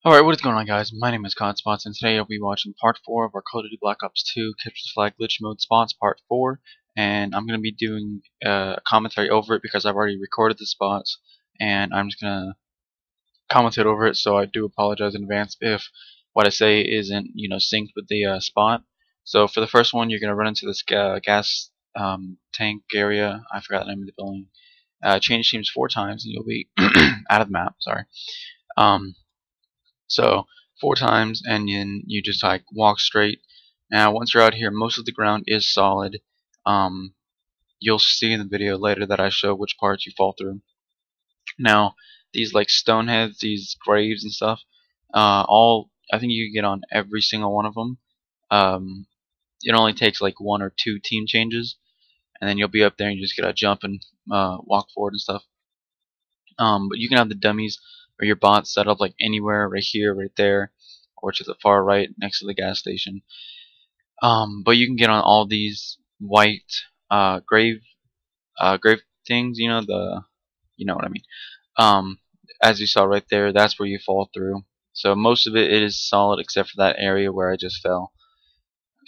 Alright, what is going on, guys? My name is CodSpots, and today I'll be watching part 4 of our Call of Duty Black Ops 2 Capture the Flag Glitch Mode Spots Part 4, and I'm going to be doing a commentary over it because I've already recorded the spots, and I'm just going to commentate over it, so I do apologize in advance if what I say isn't, synced with the spot. So for the first one, you're going to run into this gas tank area. I forgot the name of the building. Change teams 4 times, and you'll be out of the map, sorry. So 4 times, and then you just like walk straight. Now once you're out here, most of the ground is solid. You'll see in the video later that I show which parts you fall through. Now these like stone heads, these graves and stuff, I think you can get on every single one of them. It only takes like 1 or 2 team changes, and then you'll be up there and you just gotta jump and walk forward and stuff. But you can have the dummies or your bots set up like anywhere, right here, right there, or to the far right next to the gas station. But you can get on all these white grave things. You know what I mean. As you saw right there, that's where you fall through. So most of it is solid except for that area where I just fell.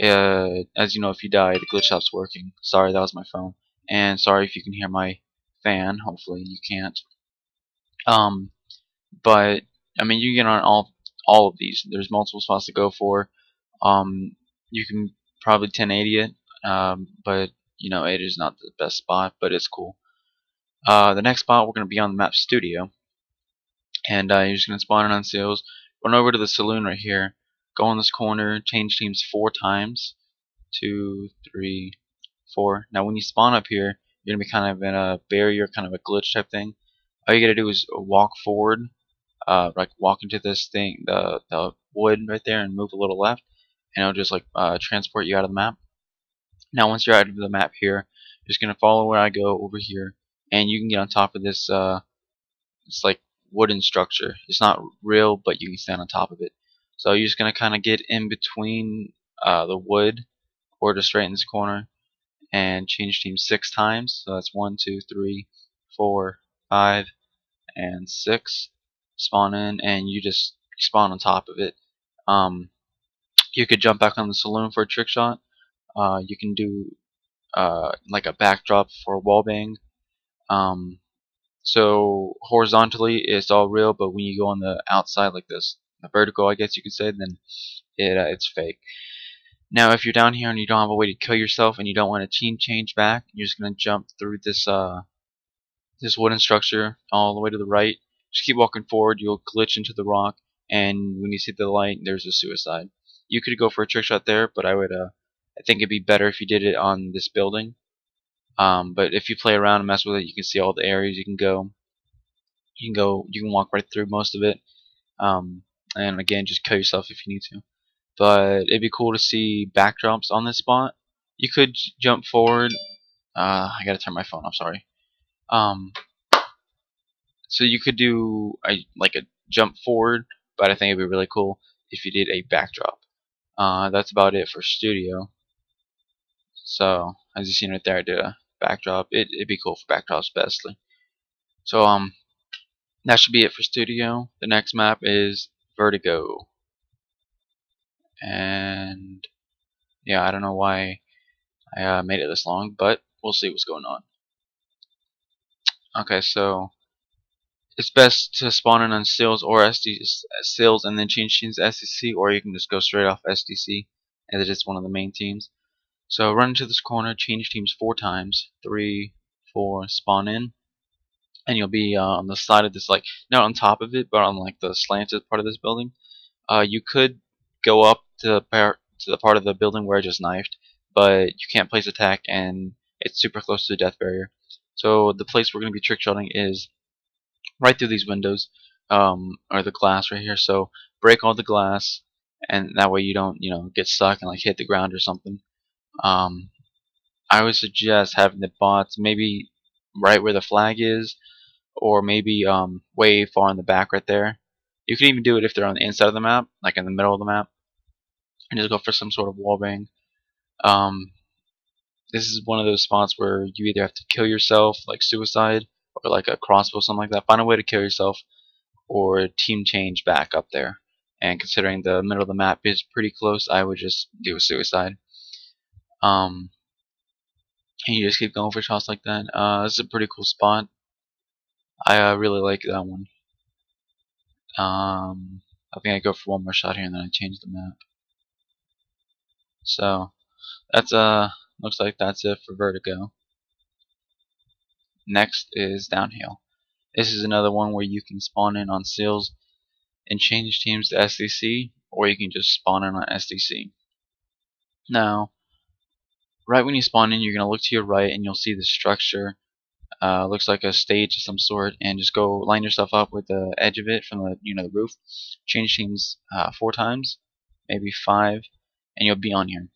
As you know, if you die, the glitch stops working. Sorry, that was my phone. And sorry if you can hear my fan. Hopefully you can't. But I mean, you get on all of these. There's multiple spots to go for. You can probably 1080 it, but it is not the best spot, but it's cool. The next spot we're going to be on the map Studio, and you're just going to spawn in on sales. Run over to the saloon right here. Go in this corner. Change teams 4 times. 2, 3, 4. Now when you spawn up here, you're going to be kind of in a barrier, kind of a glitch type thing. All you got to do is walk forward. Like walk into this thing, the wood right there, and move a little left, and it'll just like transport you out of the map. Now once you're out of the map here, you're just gonna follow where I go over here, and you can get on top of this it's like wooden structure. It's not real, but you can stand on top of it. So you're just gonna kind of get in between the wood, or just right in this corner, and change teams 6 times. So that's 1, 2, 3, 4, 5, and 6. Spawn in, and you just spawn on top of it. You could jump back on the saloon for a trick shot. You can do like a backdrop for a wall bang. So horizontally it's all real, but when you go on the outside like this, the vertical, I guess you could say, then it's fake. Now if you're down here and you don't have a way to kill yourself and you don't want to team change back, you're just gonna jump through this this wooden structure all the way to the right. Just keep walking forward, you'll glitch into the rock, and when you see the light, there's a suicide. You could go for a trick shot there, but I think it'd be better if you did it on this building. But if you play around and mess with it, you can see all the areas you can go. You can walk right through most of it. And again, just kill yourself if you need to. But it'd be cool to see backdrops on this spot. You could jump forward. I gotta turn my phone off, sorry. So you could do like a jump forward, but I think it'd be really cool if you did a backdrop. That's about it for Studio. So as you seen right there, I did a backdrop. It'd be cool for backdrops, bestly. So that should be it for Studio. The next map is Vertigo, and yeah, I don't know why I made it this long, but we'll see what's going on. Okay, so it's best to spawn in on Sales or Sales and then change teams to SDC, or you can just go straight off SDC as it is one of the main teams. So run into this corner, change teams 4 times, 3, 4, spawn in, and you'll be on the side of this, like not on top of it, but on like the slanted part of this building. You could go up to the part of the building where I just knifed, but you can't place attack, and it's super close to the death barrier. So the place we're going to be trick shotting is right through these windows, or the glass right here. So break all the glass, and that way you don't get stuck and like hit the ground or something. I would suggest having the bots maybe right where the flag is, or maybe way far in the back right there. You can even do it if they're on the inside of the map, like in the middle of the map, and just go for some sort of wall bang. This is one of those spots where you either have to kill yourself, like suicide, or like a crossbow, something like that. Find a way to kill yourself, or team change back up there. and considering the middle of the map is pretty close, I would just do a suicide. And you just keep going for shots like that. This is a pretty cool spot. I really like that one. I think I go for one more shot here and then I change the map. So that's looks like that's it for Vertigo. Next is Downhill. This is another one where you can spawn in on seals and change teams to SDC, or you can just spawn in on SDC. Now, right when you spawn in, you're gonna look to your right and you'll see the structure. Looks like a stage of some sort, and just go line yourself up with the edge of it from the the roof. Change teams 4 times, maybe 5, and you'll be on here.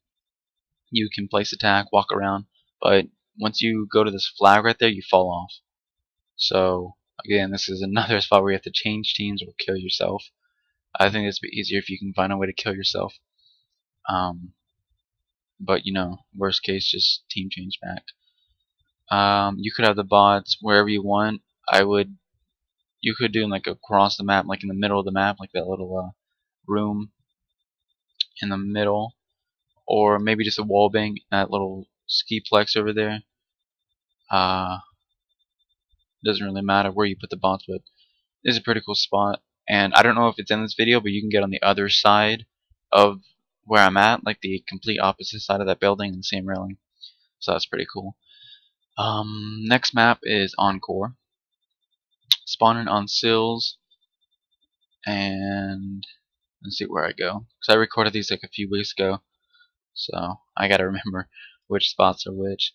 You can place attack, walk around, but once you go to this flag right there, you fall off. So again, this is another spot where you have to change teams or kill yourself. I think it's a bit easier if you can find a way to kill yourself. But worst case, just team change back. You could have the bots wherever you want. You could do like across the map, like in the middle of the map, like that little room in the middle, or maybe just a wall bang, that little ski plex over there. Doesn't really matter where you put the bots, but this is a pretty cool spot. And I don't know if it's in this video, but you can get on the other side of where I'm at, like the complete opposite side of that building in the same railing. So that's pretty cool. Next map is Encore. Spawning on sills, and let's see where I go, because I recorded these like a few weeks ago, so I gotta remember which spots are which.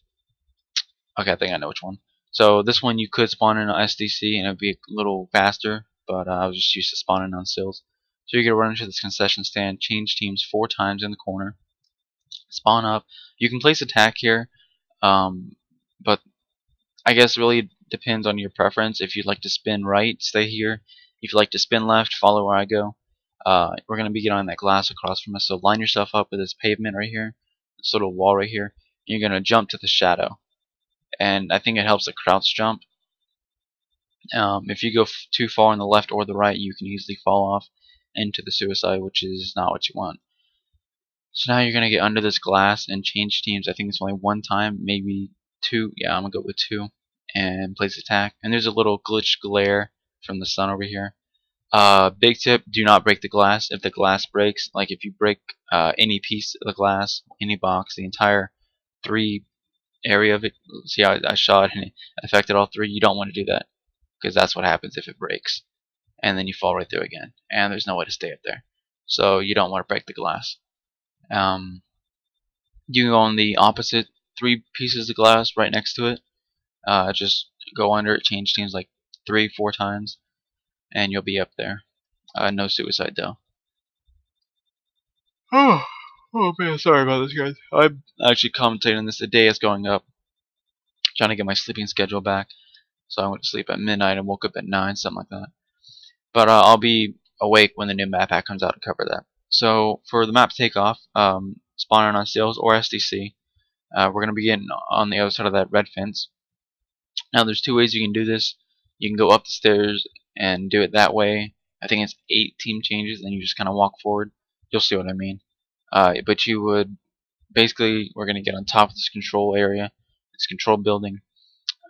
Okay, I think I know which one. So this one you could spawn in on SDC and it'd be a little faster, but I was just used to spawning on sills. So you're gonna run into this concession stand, change teams 4 times in the corner, spawn up. You can place attack here, but I guess really depends on your preference. If you'd like to spin right, stay here. If you'd like to spin left, follow where I go. We're going to be getting on that glass across from us, so line yourself up with this pavement right here, this little wall right here. And you're going to jump to the shadow. And I think it helps to crouch jump. If you go too far on the left or the right, you can easily fall off into the suicide, which is not what you want. So now you're going to get under this glass and change teams. I think it's only 1 time, maybe 2. Yeah, I'm going to go with 2. And place attack. And there's a little glitch glare from the sun over here. Big tip, do not break the glass. If the glass breaks, like if you break any piece of the glass, any box, the entire 3 area of it, see how I shot and it affected all 3, you don't want to do that, because that's what happens if it breaks. And then you fall right through again, and there's no way to stay up there. So you don't want to break the glass. You can go on the opposite 3 pieces of glass right next to it. Just go under it, change teams like 3-4 times, and you'll be up there. No suicide though. Oh man, sorry about this, guys. I'm actually commentating this the day it's going up, trying to get my sleeping schedule back. So I went to sleep at midnight and woke up at 9, something like that. But I'll be awake when the new map pack comes out to cover that. So for the map takeoff, spawning on sales or SDC, we're going to be getting on the other side of that red fence. Now there's 2 ways you can do this. You can go up the stairs and do it that way. I think it's 8 team changes, and you just kind of walk forward. You'll see what I mean. But you would basically, we're going to get on top of this control area, this control building,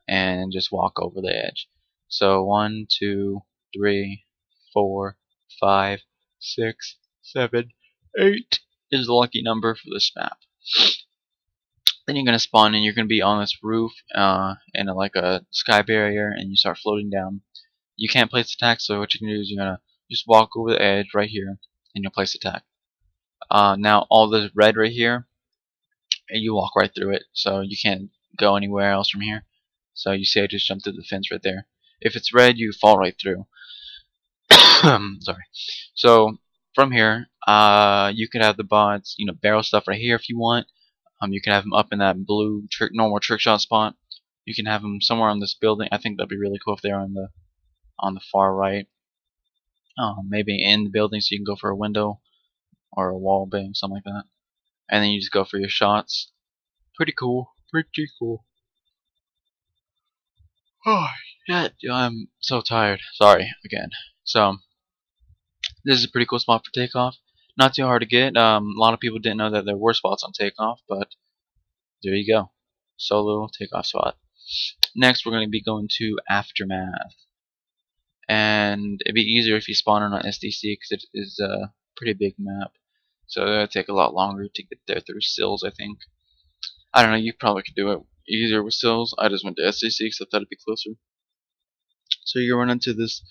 and just walk over the edge. So 1, 2, 3, 4, 5, 6, 7, 8 is the lucky number for this map. Then you're going to spawn and you're going to be on this roof in like a sky barrier, and you start floating down. You can't place attack, so what you can do is you're going to just walk over the edge right here and you'll place attack. Now all this red right here, you walk right through it, so you can't go anywhere else from here. So you see I just jumped through the fence right there. If it's red, you fall right through. Sorry. So from here, you could have the bots, barrel stuff right here if you want. You can have them up in that blue normal trick shot spot. You can have them somewhere on this building. I think that'd be really cool if they're on the far right. Maybe in the building, so you can go for a window or a wall bang, something like that. And then you just go for your shots. Pretty cool. Pretty cool. Oh, yeah, I'm so tired. Sorry again. So This is a pretty cool spot for takeoff. Not too hard to get. A lot of people didn't know that there were spots on takeoff, but there you go. Solo takeoff spot. Next, we're going to be going to Aftermath. And it'd be easier if you spawn on SDC because it is a pretty big map. So it'll take a lot longer to get there through sills, I think. I don't know, you probably could do it easier with sills. I just went to SDC because I thought it'd be closer. So you run into this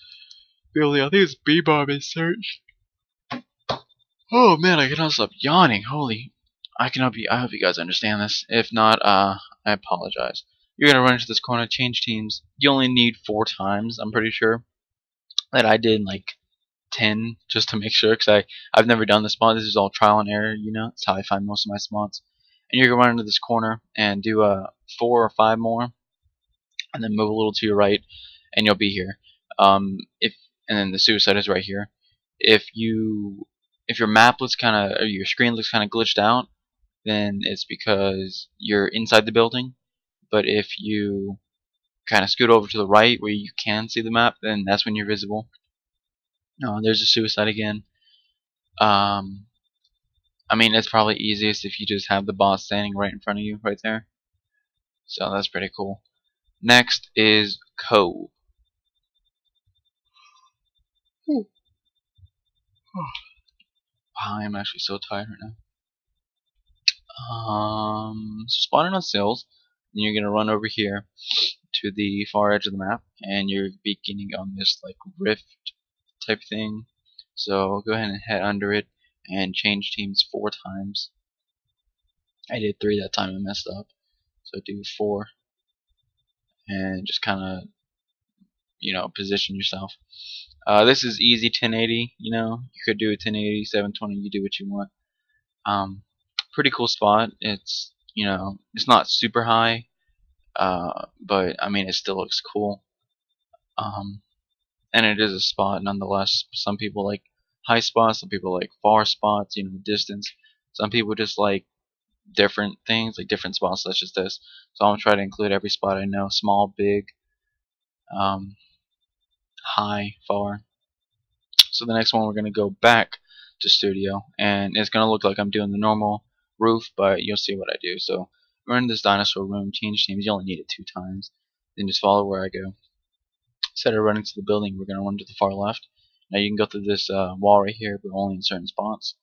building. I think it's B-Bomb in search. Oh man, I cannot stop yawning. Holy. I hope you guys understand this. If not, I apologize. You're gonna run into this corner, change teams. You only need 4 times, I'm pretty sure. That I did like 10 just to make sure, because I've never done this spot. This is all trial and error, you know. That's how I find most of my spots. And you're gonna run into this corner and do 4 or 5 more, and then move a little to your right, and you'll be here. If and then the suicide is right here. If your map looks kind of, or your screen looks kind of glitched out, then it's because you're inside the building. But if you kind of scoot over to the right where you can see the map, then that's when you're visible. No, there's a suicide again. I mean, it's probably easiest if you just have the boss standing right in front of you, right there. So that's pretty cool. Next is Cove. Wow, I'm actually so tired right now. Spawning on sills, and you're gonna run over here to the far edge of the map, and you're beginning on this like rift type thing. So go ahead and head under it and change teams 4 times. I did 3 that time and messed up, so do 4, and just kind of, you know, position yourself. This is easy 1080. You know, you could do a 1080, 720. You do what you want. Pretty cool spot. It's, you know, it's not super high, but I mean it still looks cool. And it is a spot nonetheless. Some people like high spots, some people like far spots, you know, distance. Some people just like different things, like different spots such as this. So I'm gonna try to include every spot I know: small, big, high, far. So the next one we're gonna go back to studio, and it's gonna look like I'm doing the normal roof, but you'll see what I do. So we're in this dinosaur room, change teams. You only need it 2 times. Then just follow where I go. Instead of running to the building, we're gonna run to the far left. Now you can go through this wall right here, but only in certain spots.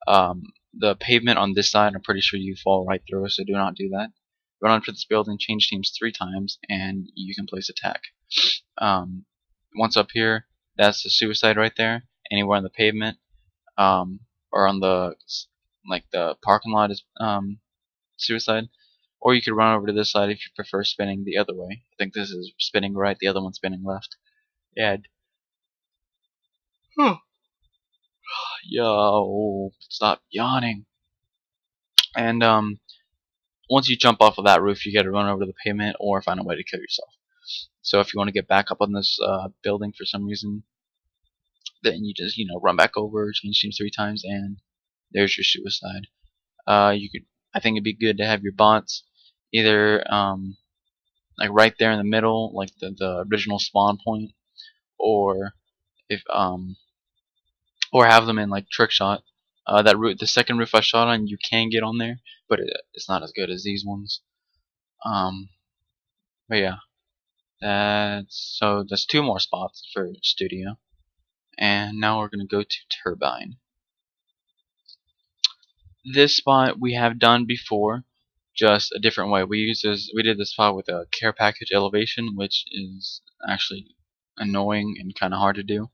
The pavement on this side, I'm pretty sure you fall right through, so do not do that. Run onto this building, change teams 3 times, and you can place attack. Once up here, that's the suicide right there. Anywhere on the pavement, or on the the parking lot is suicide. Or you could run over to this side if you prefer spinning the other way. I think this is spinning right, the other one's spinning left. Yeah. Yo, stop yawning. And once you jump off of that roof, you gotta run over to the pavement or find a way to kill yourself. So if you want to get back up on this building for some reason, then you just, you know, run back over, change teams 3 times, and there's your suicide. I think it'd be good to have your bots either like right there in the middle, like the original spawn point, or if or have them in like Trickshot. The second roof I shot on, you can get on there, but it's not as good as these ones. But yeah, that's 2 more spots for studio, and now we're gonna go to Turbine. This spot we have done before, just a different way. We did this spot with a care package elevation, which is actually annoying and kind of hard to do.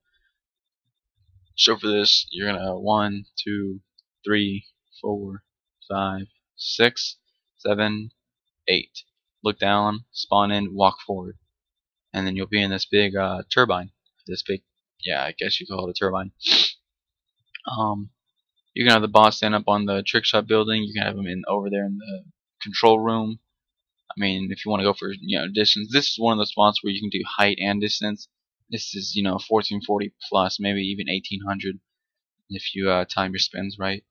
So for this, you're gonna 1, 2, 3, 4, 5, 6, 7, 8. Look down, spawn in, walk forward, and then you'll be in this big turbine. This big, yeah, I guess you call it a turbine. You can have the boss stand up on the Trickshot building. You can have him over there in the control room. I mean, if you want to go for, you know, distance, this is one of the spots where you can do height and distance. This is, you know, 1440 plus, maybe even 1800 if you time your spins right.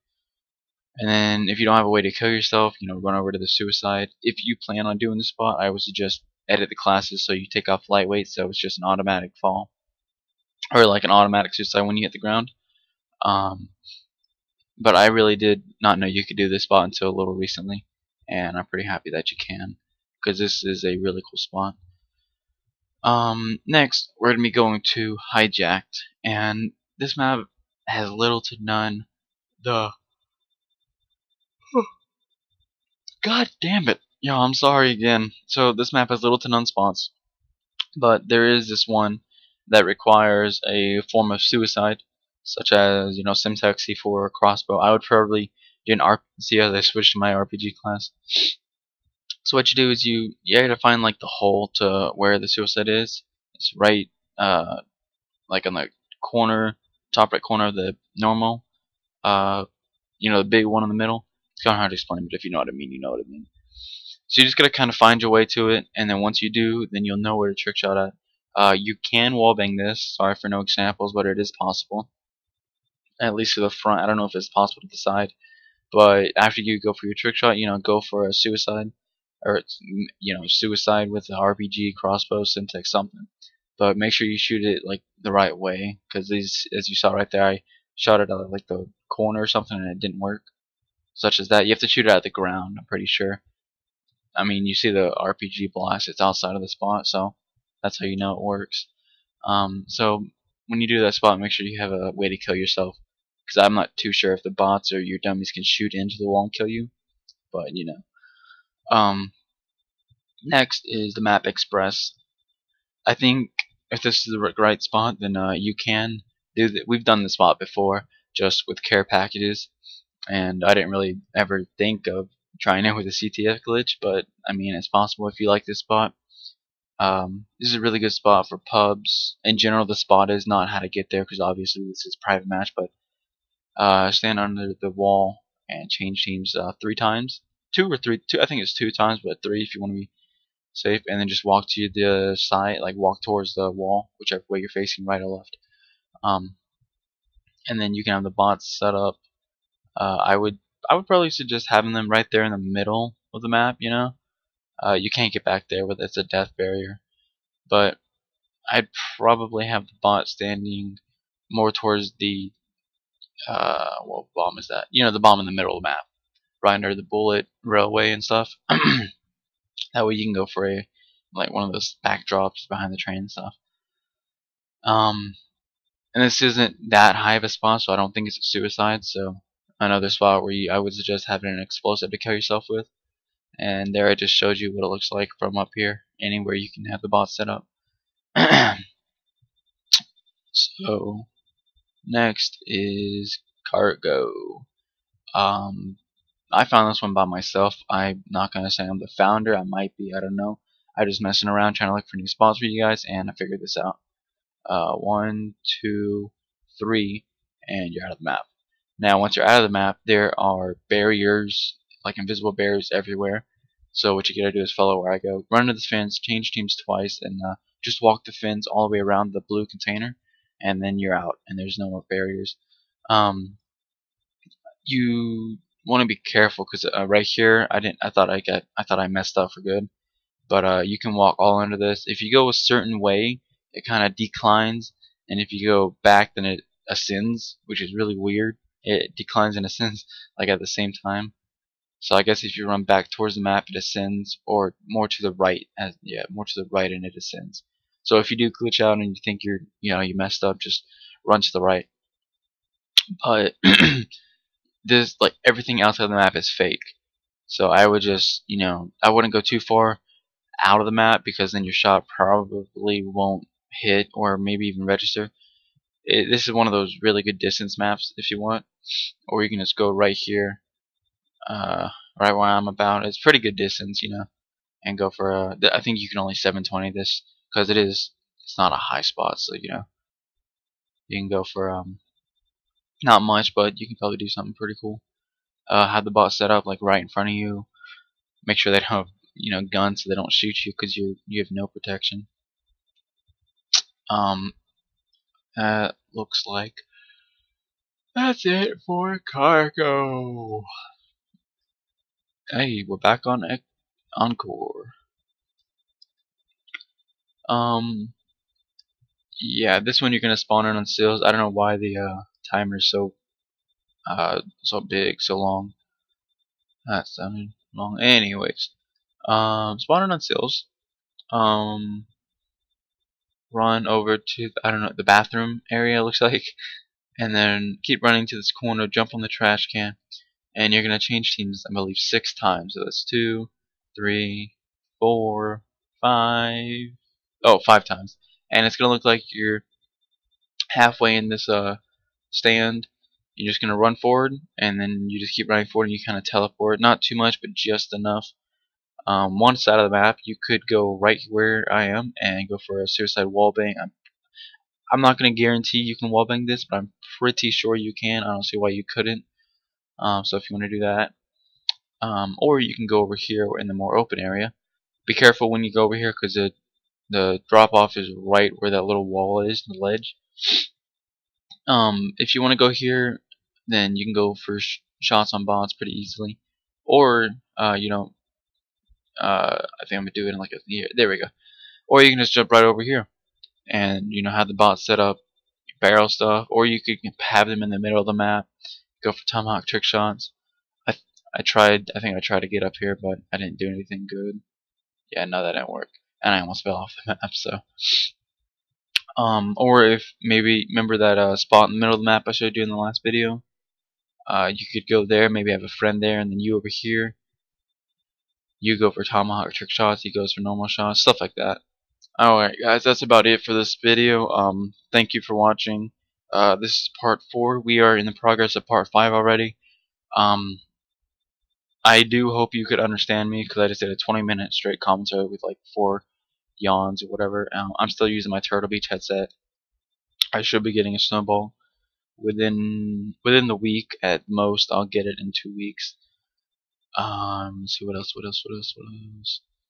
And then if you don't have a way to kill yourself, you know, run over to the suicide. If you plan on doing this spot, I would suggest edit the classes so you take off lightweight, so it's just an automatic fall, or like an automatic suicide when you hit the ground. But I really did not know you could do this spot until a little recently, and I'm pretty happy that you can, because this is a really cool spot. Next, we're going to be going to Hijacked, and this map has little to none the... God damn it! Yo, I'm sorry again. So this map has little to none spots, but there is this one that requires a form of suicide, such as, Simtex C4 or crossbow. I would probably do an see as I switch to my RPG class. So what you do is you gotta find like the hole to where the suicide is. It's right like on the corner, top right corner of the normal. Uh, the big one in the middle. It's kind of hard to explain, but if you know what I mean, you know what I mean. So you just gotta kind of find your way to it, and then once you do, then you'll know where to trick shot at. You can wallbang this. Sorry for no examples, but it is possible. At least to the front. I don't know if it's possible to the side. But after you go for your trick shot, go for a suicide, or suicide with the RPG, crossbow, syntax, something. But make sure you shoot it like the right way, because these, as you saw right there, I shot it at like the corner or something, and it didn't work. Such as that, you have to shoot it at the ground. I'm pretty sure. I mean, you see the RPG blast; it's outside of the spot, so that's how you know it works. So when you do that spot, make sure you have a way to kill yourself, because I'm not too sure if the bots or your dummies can shoot into the wall and kill you, but Next is the map Express. I think if this is the right spot, then you can do that. We've done this spot before, just with care packages, and I didn't really ever think of trying it with a CTF glitch, but I mean, it's possible if you like this spot. This is a really good spot for pubs. In general, the spot is not how to get there, because obviously this is private match, but stand under the wall and change teams 3 times. Two or three, I think it's 2 times, but 3 if you want to be safe, and then just walk to the side, like walk towards the wall, whichever way you're facing, right or left. And then you can have the bots set up. I would probably suggest having them right there in the middle of the map. You can't get back there, but it's a death barrier. But I'd probably have the bot standing more towards the what bomb is that? The bomb in the middle of the map, right under the bullet railway and stuff. That way you can go for like one of those backdrops behind the train and stuff. And this isn't that high of a spot, so I don't think it's a suicide. So another spot where I would suggest having an explosive to kill yourself with. And there I just showed you what it looks like from up here. Anywhere you can have the bot set up. So next is cargo. I found this one by myself. I'm not gonna say I'm the founder. I might be. I don't know. I'm just messing around trying to look for new spots for you guys, and I figured this out. 1, 2, 3, and you're out of the map. Now, once you're out of the map, there are barriers, like invisible barriers everywhere. So what you gotta do is follow where I go. Run to the fence, change teams twice, and just walk the fence all the way around the blue container, and then you're out, and there's no more barriers. You want to be careful, because right here, I thought I messed up for good. But you can walk all under this. If you go a certain way, it kind of declines, and if you go back, then it ascends, which is really weird. It declines and ascends like at the same time. So I guess if you run back towards the map, it ascends, or more to the right, more to the right, and it ascends. So if you do glitch out and you think you messed up, just run to the right. But this, like, everything outside the map is fake. So I would just, I wouldn't go too far out of the map, because then your shot probably won't hit or maybe even register. This is one of those really good distance maps if you want, or you can just go right here, right where I'm about. It's pretty good distance, and go for I think you can only 720 this, because it's not a high spot, so you can go for not much, but you can probably do something pretty cool. Have the bot set up like right in front of you. Make sure they don't have guns, so they don't shoot you, because you have no protection. Looks like that's it for cargo. Hey, we're back on Encore. Yeah, this one you're gonna spawn in on seals. I don't know why the timer is so big, so long. That sounded long. Anyways, spawn on sales. Um, Run over to I don't know, the bathroom area, looks like, and then keep running to this corner. Jump on the trash can, and you're gonna change teams, I believe, 6 times. So that's 2, 3, 4, 5. Oh, 5 times. And it's gonna look like you're halfway in this stand. You're just gonna run forward, and then you just keep running forward, and you kind of teleport. Not too much, but just enough. One side of the map, you could go right where I am and go for a suicide wallbang. I'm not gonna guarantee you can wallbang this, but I'm pretty sure you can. I don't see why you couldn't. So if you want to do that, or you can go over here in the more open area. Be careful when you go over here, because the drop off is right where that little wall is, the ledge. If you want to go here, then you can go for shots on bots pretty easily, or I think I'm gonna do it in like a here. There we go. Or you can just jump right over here, and have the bot set up, barrel stuff, or you could have them in the middle of the map. Go for tomahawk trick shots. I I tried. I think I tried to get up here, but I didn't do anything good. Yeah, no, that didn't work, and I almost fell off the map. So, or if maybe remember that spot in the middle of the map I showed you in the last video. You could go there. Maybe have a friend there, and then you over here. You go for tomahawk trick shots. He goes for normal shots. Stuff like that. Alright guys, that's about it for this video. Thank you for watching. This is part 4. We are in the progress of part 5 already. I do hope you could understand me, because I just did a 20-minute straight commentary with like 4 yawns or whatever. I'm still using my Turtle Beach headset. I should be getting a snowball within the week at most. I'll get it in 2 weeks. Let's see what else.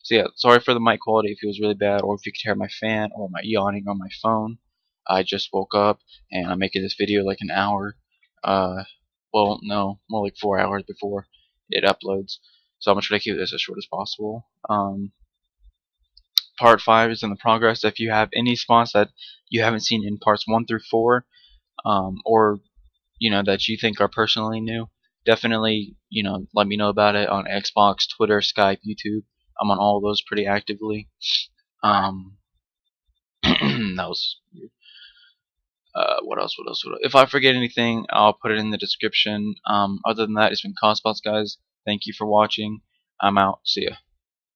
So yeah, sorry for the mic quality if it was really bad, or if you could hear my fan or my yawning on my phone. I just woke up and I'm making this video like an hour. Well, no, more like 4 hours before it uploads. So I'm gonna try to keep this as short as possible. Part 5 is in the progress. If you have any spots that you haven't seen in parts 1 through 4, or that you think are personally new, definitely let me know about it on Xbox, Twitter, Skype, YouTube. I'm on all of those pretty actively. That was weird. What else? If I forget anything, I'll put it in the description. Other than that, it's been Cospots, guys. Thank you for watching. I'm out. See ya.